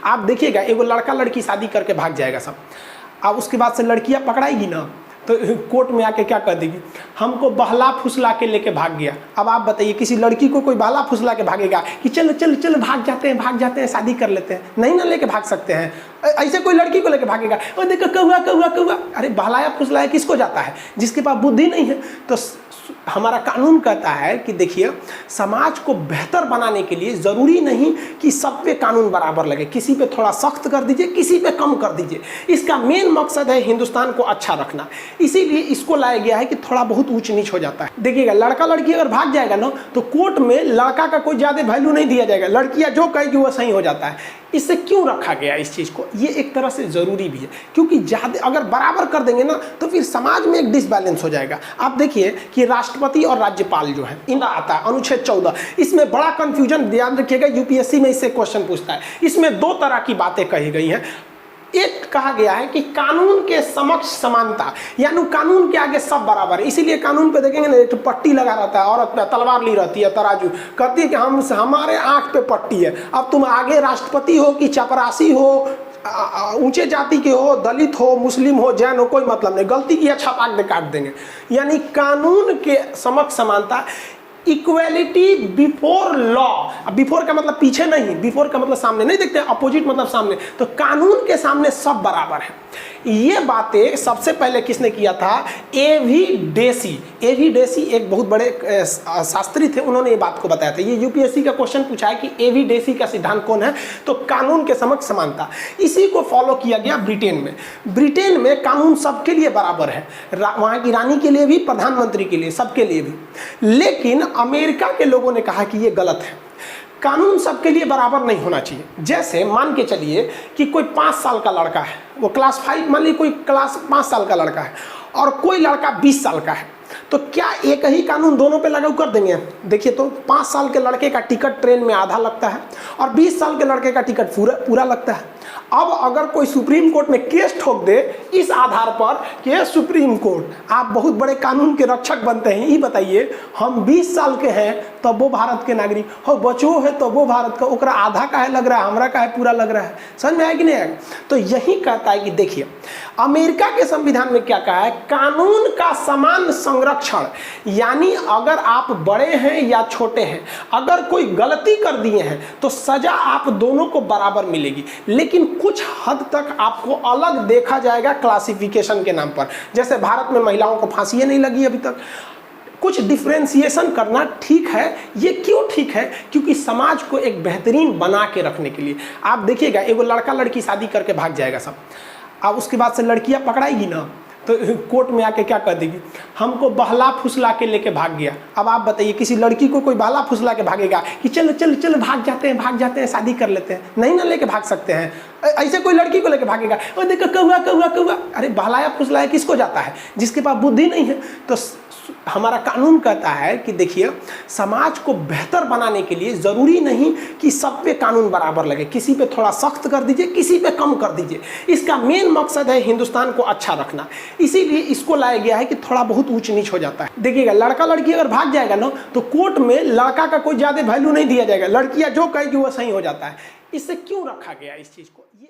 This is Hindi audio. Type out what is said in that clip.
आप देखिएगा एगो लड़का लड़की शादी करके भाग जाएगा सब, अब उसके बाद से लड़कियां पकड़ाएगी ना तो कोर्ट में आके क्या कर देगी, हमको बहला फुसला के लेके भाग गया। अब आप बताइए किसी लड़की को कोई बहला फुसला के भागेगा कि चलो चलो चलो भाग जाते हैं शादी कर लेते हैं, नहीं ना लेके भाग सकते हैं। ऐसे कोई लड़की को लेके भागेगा, और देखो कौआ कौआ कौआ, अरे बहलाया फुसलाया किसको जाता है, जिसके पास बुद्धि नहीं है। तो हमारा कानून कहता है कि देखिए समाज को बेहतर बनाने के लिए ज़रूरी नहीं कि सब पे कानून बराबर लगे, किसी पे थोड़ा सख्त कर दीजिए, किसी पे कम कर दीजिए। इसका मेन मकसद है हिंदुस्तान को अच्छा रखना, इसीलिए इसको लाया गया है कि थोड़ा बहुत ऊंच नीच हो जाता है। देखिएगा लड़का लड़की अगर भाग जाएगा ना तो कोर्ट में लड़का का कोई ज़्यादा वैल्यू नहीं दिया जाएगा, लड़कियाँ जो कहेगी वो सही हो जाता है। इससे क्यों रखा गया इस चीज़ को, ये एक तरह से ज़रूरी भी है, क्योंकि ज़्यादा अगर बराबर कर देंगे ना तो फिर समाज में एक डिसबैलेंस हो जाएगा। आप देखिए कि राष्ट्रपति और राज्यपाल जो है इनका आता है अनुच्छेद 14, इसमें बड़ा कन्फ्यूजन, ध्यान रखिएगा यूपीएससी में इससे क्वेश्चन पूछता है। इसमें दो तरह की बातें कही गई हैं। एक कहा गया है कि कानून के समक्ष समानता, यानी कानून के आगे सब बराबर है, इसीलिए कानून पे देखेंगे ना एक पट्टी लगा रहता है, औरत पे तलवार ली रहती है, तराजू कहती है कि हमारे आंख पे पट्टी है। अब तुम आगे राष्ट्रपति हो कि चपरासी हो, ऊंचे जाति के हो, दलित हो, मुस्लिम हो, जैन हो, कोई मतलब नहीं, गलती किया छपाक दे काट देंगे। यानी कानून के समक्ष समानता, इक्वेलिटी बिफोर लॉ। बिफोर का मतलब पीछे नहीं, बिफोर का मतलब सामने नहीं, देखते अपोजिट मतलब सामने, तो कानून के सामने सब बराबर है। ये बातें सबसे पहले किसने किया था, एवी डेसी। एवी डेसी एक बहुत बड़े शास्त्री थे, उन्होंने ये बात को बताया था। ये यूपीएससी का क्वेश्चन पूछा है कि एवी डेसी का सिद्धांत कौन है, तो कानून के समक्ष समानता। इसी को फॉलो किया गया ब्रिटेन में। ब्रिटेन में कानून सबके लिए बराबर है, वहाँ की रानी के लिए भी, प्रधानमंत्री के लिए, सबके लिए भी। लेकिन अमेरिका के लोगों ने कहा कि ये गलत है, कानून सबके लिए बराबर नहीं होना चाहिए। जैसे मान के चलिए कि कोई 5 साल का लड़का है, वो क्लास 5, मान लीजिए कोई क्लास 5 साल का लड़का है और कोई लड़का 20 साल का है, तो क्या एक ही कानून दोनों पे लागू कर देंगे? देखिए तो 5 साल के लड़के का टिकट ट्रेन में आधा लगता है और 20 साल के लड़के का टिकट पूरा लगता है। अब अगर कोई सुप्रीम कोर्ट में केस ठोक दे इस आधार पर कि सुप्रीम कोर्ट आप बहुत बड़े कानून के रक्षक बनते हैं, ये बताइए हम 20 साल के हैं तब वो भारत के नागरिक हो, बचो है तो वो भारत का, ओकरा आधा का है लग रहा है, हमरा का है पूरा लग रहा है, समझ में आया कि नहीं आएगा? तो यही कहता है कि देखिए अमेरिका के संविधान में क्या कहा है, कानून का समान संरक्षण। यानी अगर आप बड़े हैं या छोटे हैं, अगर कोई गलती कर दिए हैं तो सजा आप दोनों को बराबर मिलेगी, लेकिन कुछ हद तक आपको अलग देखा जाएगा क्लासिफिकेशन के नाम पर। जैसे भारत में महिलाओं को फांसी नहीं लगी अभी तक, कुछ डिफ्रेंसिएशन करना ठीक है। ये क्यों ठीक है? क्योंकि समाज को एक बेहतरीन बना के रखने के लिए। आप देखिएगा एगो लड़का लड़की शादी करके भाग जाएगा सब, अब उसके बाद से लड़कियां पकड़ाएगी ना तो कोर्ट में आके क्या कर देगी, हमको बहला फुसला के लेके भाग गया। अब आप बताइए किसी लड़की को कोई बहला फुसला के भागेगा कि चलो चलो चलो भाग जाते हैं शादी कर लेते हैं, नहीं ना लेके भाग सकते हैं। ऐसे कोई लड़की को लेके भागेगा, और देखो कौआ कौआ कौआ, अरे बहलाया फुसलाया किसको जाता है, जिसके पास बुद्धि नहीं है। तो हमारा कानून कहता है कि देखिए समाज को बेहतर बनाने के लिए ज़रूरी नहीं कि सब पे कानून बराबर लगे, किसी पे थोड़ा सख्त कर दीजिए, किसी पे कम कर दीजिए। इसका मेन मकसद है हिंदुस्तान को अच्छा रखना, इसीलिए इसको लाया गया है कि थोड़ा बहुत ऊंच नीच हो जाता है। देखिएगा लड़का लड़की अगर भाग जाएगा ना तो कोर्ट में लड़का का कोई ज़्यादा वैल्यू नहीं दिया जाएगा, लड़कियाँ जो कहेगी वो सही हो जाता है। इससे क्यों रखा गया इस चीज़ को, ये